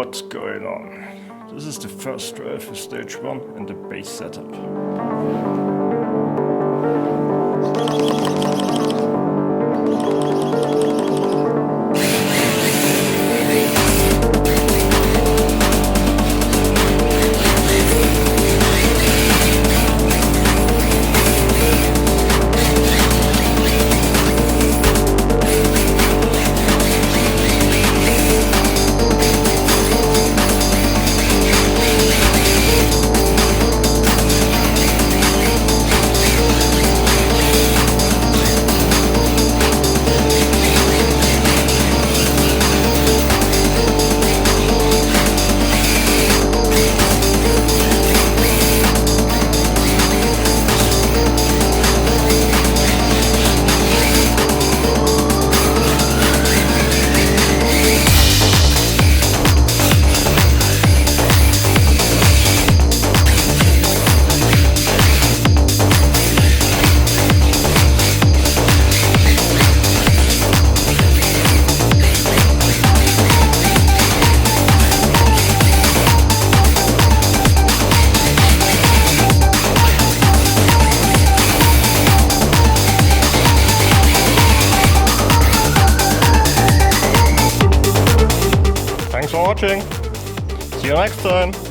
what's going on. This is the first drive for stage 1 and the base setup. Thanks for watching. See you next time.